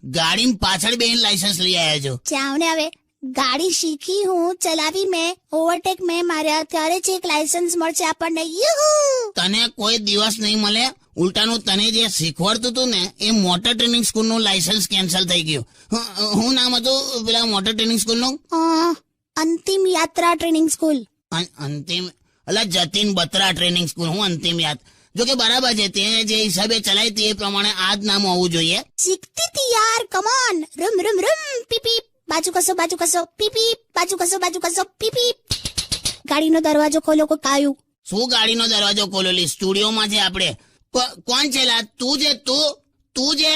ગાડી પાછળ બેન લાયસન્સ લઈ આવ્યા છો? જાવ ને હવે, ગાડી શીખી હું, ચલાવી મેં, ઓવરટેક મેં માર્યા, ત્યારે જ એક લાયસન્સ મળશે આપણને. યુહુ! તને કોઈ દિવસ નહીં મળે. ઉલટાનું તને જે શીખવાડતું હતું ને એ મોટર ટ્રેનિંગ સ્કૂલ નું લાયસન્સ કેન્સલ થઈ ગયું. હું નામ હતું પેલા મોટર ટ્રેનિંગ સ્કૂલ નું? અંતિમ યાત્રા ટ્રેનિંગ સ્કૂલ. અંતિમ અલા જતીન બત્રા ટ્રેનિંગ સ્કૂલ. હું અંતિમ યાદ. જો કે બરાબર છે, તે જે હિસાબે ચલાવી તે પ્રમાણે આ જ નામ હોવું જોઈએ. શીખતી હતી યાર, come on. Room room room, PP, બાજુ કસો, પીપી, બાજુ કસો, પીપી. ગાડીનો દરવાજો ખોલો, કોઈ કાયું. શું ગાડીનો દરવાજો ખોલેલી? સ્ટુડિયોમાં છે આપણે. કોણ છે લા? તું છે?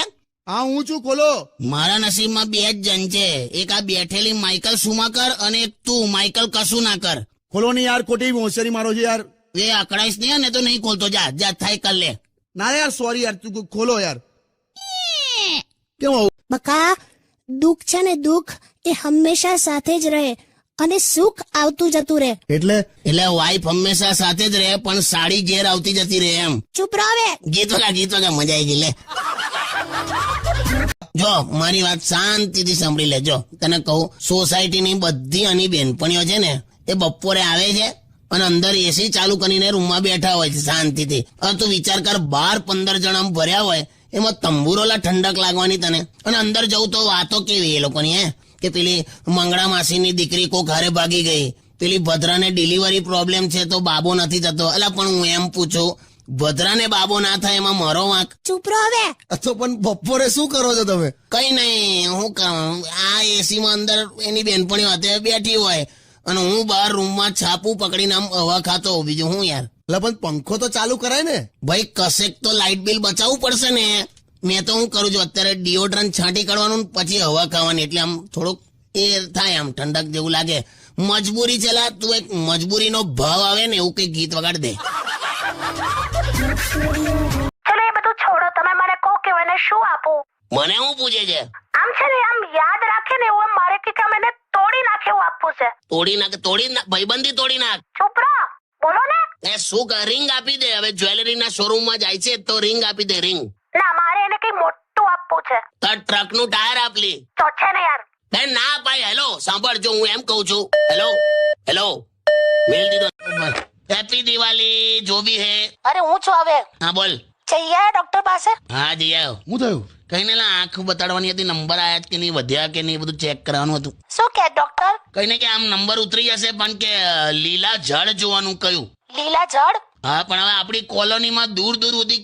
હા હું છું, ખોલો. મારા નસીબમાં બે જ જણ છે. એક આ બેઠેલી માઇકલ સુમાકર અને એક તું માઇકલ કશું ના કર. ખોલો ને યાર, ખોટી હોશિયારી મારો છે યાર. એ અકળાઈશ નહીં ને તો નહીં ખોલતો. જા થાય કર લે. ના યાર સોરી યાર, તું ખોલો યાર. કેમ આવું? બકા, દુઃખ છે ને, દુઃખ એ હંમેશા સાથે જ રહે અને સુખ આવતું જતું રહે. એટલે વાઈફ હંમેશા સાથે જ રહે પણ સાડી ઘેર આવતી જતી રહે એમ. ચૂપ રહો હવે. ગીતો કા મજા આવી ગઈ. લે જો મારી વાત શાંતિથી સાંભળી લેજો. તને કહું, સોસાયટીની બધી આની બેનપણીઓ છે ને એ બપોરે આવે છે અને અંદર એસી ચાલુ કરીને રૂમમાં બેઠા હોય છે શાંતિથી. હવે તું વિચાર કર, 12-15 જણ આમ ભર્યા હોય, એમાં તંબુરોલા ઠંડક લાગવાની તને. અને અંદર જવું તો વાતો કેવી એ લોકોની, કે પેલી મંગળા માસીની દીકરી કોક હારે ભાગી ગઈ, પેલી ભદ્રાને ડિલિવરી પ્રોબ્લેમ છે તો બાબો નથી થતો. અલા પણ હું એમ પૂછું, ભદ્રાને બાબો ના થાય એમાં મારો વાંક? ચૂપ રહો હવે. તો પણ બપોરે શું કરો છો તમે? કઈ નહીં, હું આ એસી માં અંદર એની બેનપણીઓ હાથે બેઠી હોય અને હું બહાર રૂમમાં છાપું પકડીને આમ હવા ખાતો. બીજું હું યાર. એટલે પણ પંખો તો ચાલુ કરાય ને ભાઈ. કશેક તો લાઇટ બિલ બચાવવું પડશે ને. મેં તો હું કરું છું અત્યારે ડિઓડ્રન્ટ છાંટી કાઢવાનું પછી હવા ખાવાની, એટલે આમ થોડુંક એ થાય, આમ ઠંડક જેવું લાગે. મજબૂરી છે લા. તું એક મજબૂરીનો ભાવ આવે ને એવું કઈ ગીત વગાડ દે. ચલો એ બધું છોડો, તમે મને કહો કે મને શું આપું? મને શું પૂછે છે? આમ છે ને, આમ યાદ રાખે ને એવું મારે કે આમ એને તોડી નાખે એવું આપવું છે. તોડી નાખ ભાઈબંધી તોડી નાખ. ચૂપ રહો, બોલો ને. એ શું રિંગ આપી દે. હવે જ્વેલરીના શોરૂમમાં જાય છે તો રિંગ આપી દે. રિંગ ના, મારે એને કઈ મોટું આપવું છે. તો ટ્રક નું ટાયર આપલી તો છે ને યાર. ના ભાઈ. હેલો સાંભળ, જો હું એમ કઉ છું. હેલો મેલ દીધો. હેપી દિવાળી જો ભી હે. અરે હું છું હવે. હા બોલ. જઈએ ડોક્ટર પાસે. હા જઈ આવ્યો. શું થયું? કઈ ને આંખ બતાડવાની હતી, નંબર આયા કે નહીં, વધ્યા કે નહીં, બધું ચેક કરવાનું હતું. શું કે ડોક્ટર? કઈ ને કે આમ નંબર ઉતરી જશે પણ કે લીલા જળ જોવાનું કહ્યું. લીલા જળ? હા પણ હવે આપણી કોલોનીમાં દૂર સુધી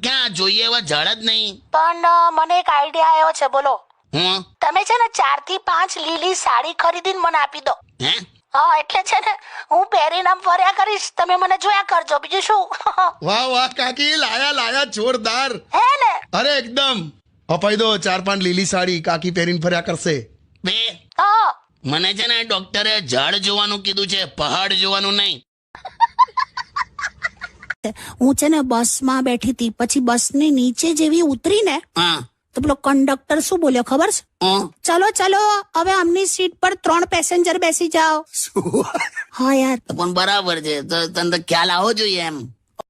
ક્યાં જોઈએ એવા જળ જ નહીં. પણ મને એક આઈડિયા આવ્યો છે, બોલો. હું તમે છે ને 4 થી 5 લીલી સાડી ખરીદીને મને આપી દો. હે? હા, એટલે છે ને હું પહેરીને આમ ફર્યા કરીશ, તમે મને જોયા કરજો. બીજું શું? વાહ વાહ કાકી, લાયા જોરદાર. હે ને? અરે એકદમ અપાઈ દો. 4-5 લીલી સાડી કાકી પહેરીને ફર્યા કરશે. બે હા. મને છે ને ડોક્ટરે ઝાડ જોવાનું કીધું છે, પહાડ જોવાનું નહીં. હું છે ને બસમાં બેઠી હતી, પછી બસની નીચે જેવી ઉતરી ને હા તો પેલો કંડક્ટર શું બોલ્યો ખબર છે? ચલો હવે આમની સીટ પર 3 પેસેન્જર બેસી જાઓ. હા યાર, પણ બરાબર છે. તો તને ખ્યાલ આવો જોઈએ એમ.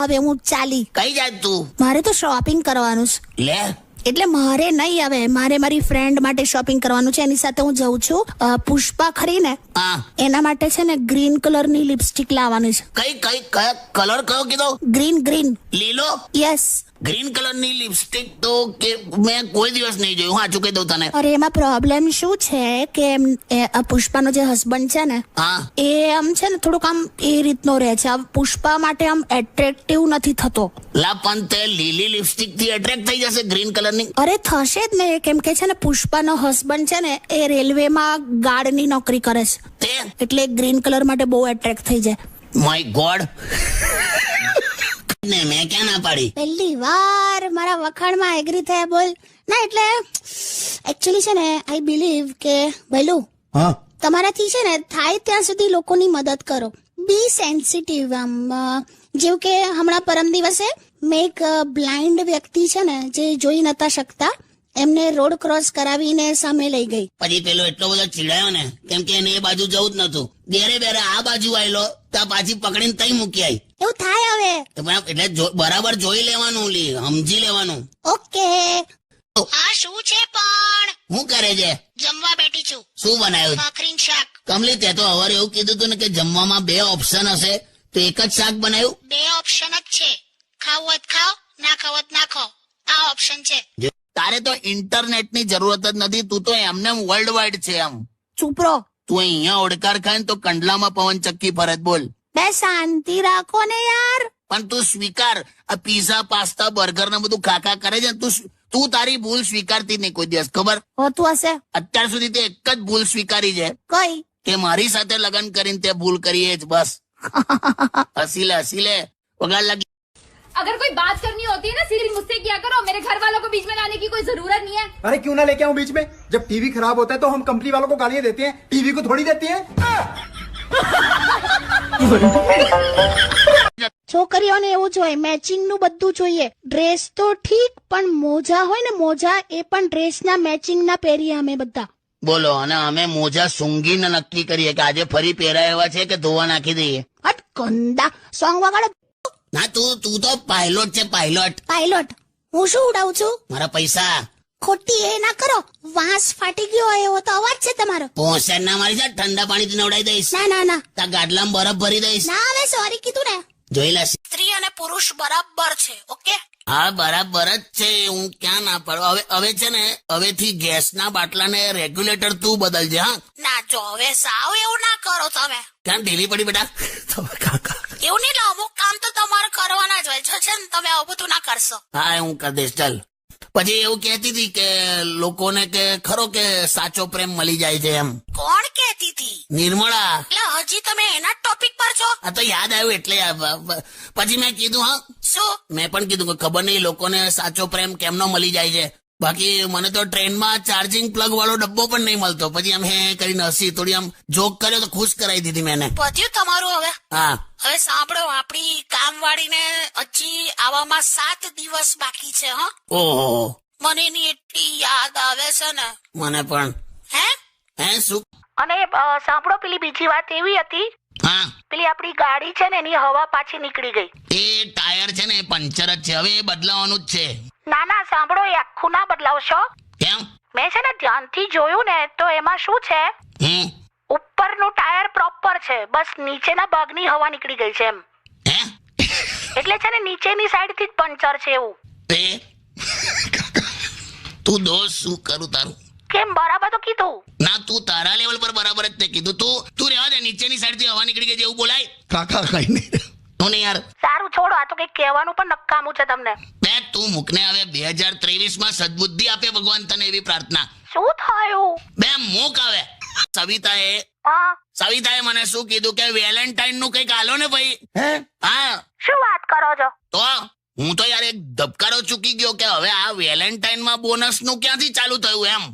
હવે હું ચાલી. કઈ જાય તું? મારે તો શોપિંગ કરવાનું છે. લે એટલે મારે નહીં, હવે મારે મારી ફ્રેન્ડ માટે શોપિંગ કરવાનું છે. એની સાથે હું જઉં છું. પુષ્પા ખરી ને, હા એના માટે છે ને ગ્રીન કલરની લિપસ્ટિક લાવવાની છે. કઈ કલર કયો કીધો? ગ્રીન. લીલો? યસ. ગ્રીન કલરની લિપસ્ટિક તો કે મેં કોઈ દિવસ નહીં જોયું. હા ચૂકી દઉં તને. અરે એમાં પ્રોબ્લેમ શું છે કે પુષ્પાનો જે હસબન્ડ છે ને, હા એ આમ છે ને થોડુંક આમ એ રીતનો રહે છે. પુષ્પા માટે આમ એટ્રેક્ટિવ નથી થતો. લા પણ તે લીલી લિપસ્ટિક થી એટ્રેક્ટ થઈ જશે ગ્રીન કલરની? અરે થશે જ ને, કેમ કે છે ને પુષ્પાનો હસબન્ડ છે ને એ રેલવેમાં ગાર્ડની નોકરી કરે છે, તે એટલે ગ્રીન કલર માટે બહુ એટ્રેક્ટ થઈ જાય. My God. ને મેં ક્યાં ના પાડી? પહેલી વાર મારા વખાણમાં એગ્રી થયા. બોલ ના. એટલે એકચ્યુઅલી છે ને આઈ બિલીવ કે ભૈલું, હા તમારાથી છે ને થાય ત્યાં સુધી લોકોની મદદ કરો. બી સેન્સિટિવ. આમ જેવું કે હમણાં પરમ દિવસે મેં એક બ્લાઇન્ડ વ્યક્તિ છે ને જે જોઈ નતા શકતા, એમને રોડ ક્રોસ કરાવીને સામે લઈ ગઈ. પછી પેલો એટલો બધો ચીડાયો ને, કેમ કે એને એ બાજુ જવું જ નતું. બેરે આ બાજુ આવેલો ત્યાં પાછી પકડીને તઈ મૂકી આવી. એવું થાય હવે. એટલે બરાબર જોઈ લેવાનું, સમજી લેવાનું. ઓકે. આ શું છે પણ? શું કરે છે? જમવા બેઠી છું. શું બનાવ્યું? ભાખરી ને શાક. કમલી તે તો હવારે એવું કીધું હતું ને કે જમવામાં 2 ઓપ્શન હશે, તો એક જ શાક બનાવ્યું? 2 ઓપ્શન જ છે. ખાવું હોય તો ખાઓ, ના ખાવું હોય તો ના ખાઓ. આ ઓપ્શન છે. તારે તો ઇન્ટરનેટની જરૂરત જ નથી, તું તો એમને વર્લ્ડ વાઇડ છે એમ. ચૂપ રહો. તું અહીંયા ઓડકાર ખાય ને તો કંડલામાં પવન ચક્કી ફરજ. બોલ. બે શાંતિ રાખો ને યાર. પણ તું સ્વીકાર, આ પીઝા પાસ્તા બર્ગર ને બધું ખાખા કરે છે, તું તારી ભૂલ સ્વીકારતી નહીં કોઈ દિવસ, ખબર? હોતું હશે. અત્યાર સુધી તે એક જ ભૂલ સ્વીકારી છે કઈ? કે મારી સાથે લગ્ન કરીને તે ભૂલ કરી જ બસ. હસી લે વગાડ લાગી. अगर कोई बात करनी होती है ना सीधी मुझसे किया करो, मेरे घर वालों को बीच में लाने की कोई जरूरत नहीं है. अरे क्यों ना लेके आऊं बीच में? जब टीवी खराब होता है तो हम कंपनी वालों को गालियां देते हैं, टीवी को थोड़ी देती हैं. છોકરીઓને એવું જોઈએ, મેચિંગ નું બધું જોઈએ. ડ્રેસ તો ઠીક, પણ મોજા હોય ને મોજા, એ પણ ડ્રેસના મેચિંગ ના પહેરીએ અમે બધા. બોલો, અને અમે મોજા સૂંઘીને નક્કી કરીએ કે આજે ફરી પહેરાય એવા છે કે ધોવા નાખી દઈએ. હટ ગંદા સોંગ વગાડો. ના, તું તો પાયલોટ છે, પાયલોટ. પાયલોટ હું શું ઉડાવું છું? મારા પૈસા. ખોટી એ ના કરો. વાંસ ફાટી ગયો હોય એવો તો અવાજ છે તમારો. પોસેન ના મારી જા, ઠંડા પાણીથી નવડાવી દઈશ. ના ના ના તા ગાડલામાં બરફ ભરી દઈશ. ના, હવે સોરી કીધું ને. જોઈ લેશે. સ્ત્રી અને પુરુષ બરાબર છે. ઓકે. હા, બરાબર જ છે. હું ક્યાં ના પાડું. હવે છે ને, હવેથી ગેસના બાટલાને રેગ્યુલેટર તું બદલજે. હા ના, જો હવે સાવ એવું ના કરો તમે. ક્યાં ઢીલી પડી બેટા? કાકા એવું નહીં, અમુક કામ તો તમારે કરવાના જ હોય છે ને, તમે આવું બધું ના કરશો. હા, હું કરી દઈશ. ચાલ. પછી એવું કહેતી હતી કે લોકોને કે ખરો કે સાચો પ્રેમ મળી જાય છે એમ. કોણ કહેતી હતી? નિર્મળા. એટલે હજી તમે એના ટોપિક પર છો? આ તો યાદ આવ્યું એટલે પછી મેં કીધું. હા, શું? મેં પણ કીધું કે ખબર નહીં લોકોને સાચો પ્રેમ કેમનો મળી જાય છે. બાકી મને તો ટ્રેનમાં ચાર્જિંગ પ્લગ વાળો ડબ્બો પણ નહીં મળતો. પછી આમ હે કરીને હસી, થોડી આમ જોક કર્યો તો ખુશ કરાવી દીધી મેં. પત્યું તમારું હવે? હા. હવે સાંભળો, આપણી કામવાળીને હજી આવવામાં 7 દિવસ બાકી છે. હા, ઓહો, મને એની એટલી યાદ આવે છે ને. મને પણ. હે શું? અને સાંભળો, પેલી બીજી વાત એવી હતી, હા, પેલી આપણી ગાડી છે ને એની હવા પાછી નીકળી ગઈ. એ ટાયર છે ને એ પંચર જ છે, હવે એ બદલાવાનું જ છે. ના ના, સાંભળો, એ આખું ના બદલાવશો. કેમ? મેં છે ને ધ્યાનથી જોયું ને, તો એમાં શું છે, ઉપરનું ટાયર પ્રોપર છે, બસ નીચેના ભાગની હવા નીકળી ગઈ છે એમ. હે? એટલે છે ને નીચેની સાઈડ થી જ પંચર છે એવું. તું દોસ્ત શું કરું તારું? કેમ, બરાબર તો કીધું. ના, તું તારા લેવલ પર બરાબર જ તે કીધું. તું રહેવા દે, નીચેની સાઈડ થી હવા નીકળી ગઈ છે એવું બોલાય? કાકા કઈ નહીં. તું નહીં યાર. સારું, છોડો, આ તો કઈ કહેવાનું પણ નકામું છે તમને. બે તું મૂકને. હવે 2023 સદબુદ્ધિ આપે ભગવાન તને, એવી પ્રાર્થના. શું થયું? બે મૂક. હવે સવિતાએ મને શું કીધું કે વેલેન્ટાઇન નું કઈક આલો ને ભાઈ. હા, શું વાત કરો છો? તો હું તો યાર એક ધબકારો ચૂકી ગયો કે હવે આ વેલેન્ટાઇન માં બોનસ નું ક્યાંથી ચાલુ થયું એમ.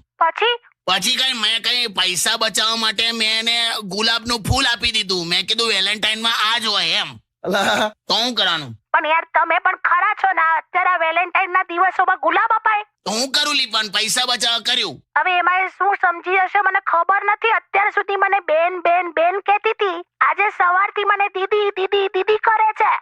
પછી મેં કઈ પૈસા બચાવવા માટે મેં એને ગુલાબનું ફૂલ આપી દીધું. મેં કીધું વેલેન્ટાઇન માં આ જ હોય એમ. તો હું કરવાનું? પણ યાર તમે પણ ખરા છો ને, અત્યારે વેલેન્ટાઇન ના દિવસોમાં ગુલાબ અપાય? તો હું કરું લી, પણ પૈસા બચાવવા કર્યું. હવે એમાં એ શું સમજી હશે મને ખબર નથી. અત્યાર સુધી મને બેન બેન બેન કહેતી હતી, આજે સવારથી મને દીદી દીદી દીદી કરે છે.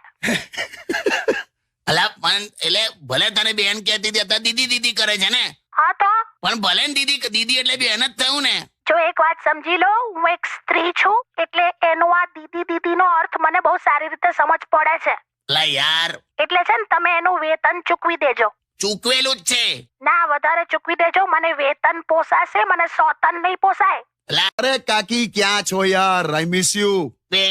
અલા પણ એટલે ભલે તને બેન કહેતી હતી, અત્યારે દીદી દીદી કરે છે ને. હા તો પણ ભલે ને દીદી દીદી એટલે બેન જ થયું ને. જો એક વાત સમજી લો, હું એક સ્ત્રી છું, એટલે એનો આ દીદી દીદી નો અર્થ મને બહુ સારી રીતે સમજ પડે છે. લા યાર, એટલે છે ને તમે એનું વેતન ચૂકવી દેજો. ચૂકવેલું જ છે. ના, વધારે ચૂકવી દેજો. મને વેતન પોસાશે, મને સોતન નહીં પોસાય. અરે કાકી ક્યાં છો યાર? I miss you. બે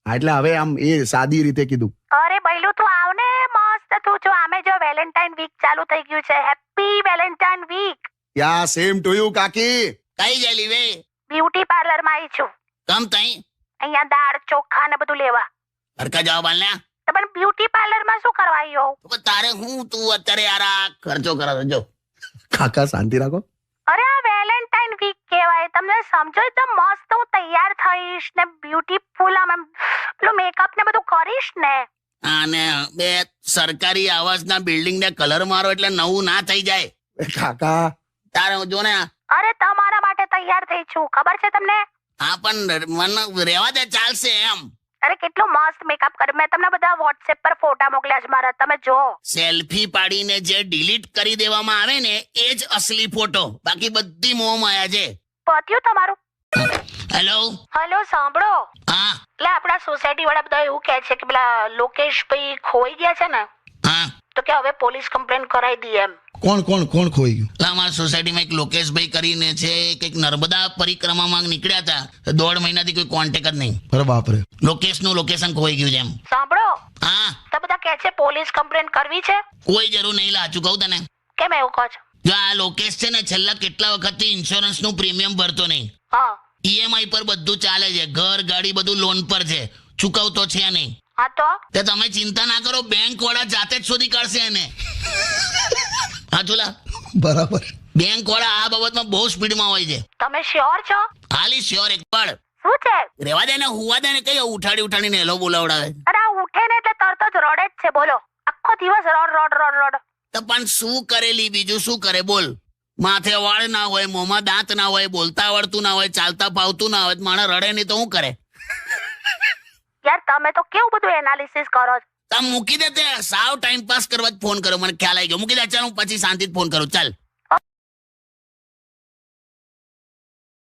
એટલે હવે આમ એ સાદી રીતે કીધું. અરે બૈલું તું આવ ને, મસ્ત તું જો. આમે જો વેલેન્ટાઇન વીક ચાલુ થઈ ગયું છે. Happy Valentine week. Yeah same to you કાકી. કઈ ગયેલી વે? બ્યુટી પાર્લર માં આવી છું. કમ તઈ? અહીંયા દાળ ચોખા ને બધું લેવા. હરકા જવાબ આલ ને. પણ બ્યુટી પાર્લર માં શું કરવા આવ્યો? તારે હું તું અત્યારે યાર આ ખર્ચો કરો જો. કાકા શાંતિ રાખો. અરે આ વેલેન્ટાઇન વીક કહેવાય, તમને સમજો? એકદમ મસ્ત હું તૈયાર થઈશ ને, બ્યુટીફુલ આમ પેલું મેકઅપ ને બધું કરીશ ને. અને બે સરકારી આવાસના બિલ્ડિંગ ને કલર મારો એટલે નવું ના થઈ જાય. કાકા તારે જો ને. અરે તમારા માટે તૈયાર થઈ છું, ખબર છે તમને? હા, પણ મને રેવા દે, ચાલશે એમ. અરે કેટલો મસ્ત મેકઅપ કરે. મેં તમને બધા વોટ્સએપ પર ફોટા મોકલ્યા છે મારા, તમે જો. સેલ્ફી પાડીને જે ડિલીટ કરી દેવામાં આવે ને એ જ અસલી ફોટો, બાકી બધી મોહ માયા છે. પત્યું તમારું? હેલો. હલો, સાંભળો. હા એટલે આપણા સોસાયટી વાળા બધા એવું કહે છે કે પેલા લોકેશભાઈ ખોઈ ગયા છે ને, હા. તો કે હવે પોલીસ કમ્પ્લેન કરાવી દઈએ એમ. કોણ કોણ કોણ ખોઈ ગયું? એટલે અમારા સોસાયટીમાં એક લોકેશભાઈ કરીને છે, કંઈક નર્મદા પરિક્રમામાં નીકળ્યા હતા, 1.5 મહિનાથી કોઈ કોન્ટેક્ટ જ નહીં. અરે બાપરે. લોકેશનું લોકેશન ખોઈ ગયું છે એમ. સાંભળો, હા, તો બધા કહે છે પોલીસ કમ્પ્લેન કરવી છે. કોઈ જરૂર નહીં, લાચું કહું તને. કેમ એવું કહો છો? જો આ લોકેશ છે ને, છેલ્લા કેટલા વખતથી ઇન્સ્યોરન્સનું પ્રીમિયમ ભરતો નહીં. હા ઈએમઆઈ પર બધું ચાલે છે, ઘર ગાડી બધું લોન પર છે, ચૂકવતો છે નહીં. હા તો તે તમે ચિંતા ના કરો, બેંક વાળા જાતે જ શોધી કાઢશે એને. હા ચુલા, બરાબર. બેંક વાળા આ બાબતમાં બહુ સ્પીડમાં હોય છે. તમે શ્યોર છો? હાલી શ્યોર એક પડ. શું છે? રેવા દે ને, હુવા દે ને, કઈ ઉઠાડીને હેલો બોલાવડાવે. અરે આ ઉઠે ને એટલે તરત જ રડે જ છે. બોલો, આખો દિવસ રડ રડ રડ રડ. તો પણ શું કરેલી, બીજું શું કરે બોલ. માથે વાળ ના હોય, મોંમાં દાંત ના હોય, બોલતા આવડતું ના હોય, ચાલતા ફાવતું ના હોય, માણસ રડે નહીં તો શું કરે? યાર તમે તો કેવું બધું એનાલિસિસ કરો છો. તમે મૂકી દે, તે સાવ ટાઈમ પાસ કરવા જ ફોન કર્યો, મને ખ્યાલ આવી ગયો. મૂકી દે, ચાલ હું પછી શાંતિથી ફોન કરું. ચાલ.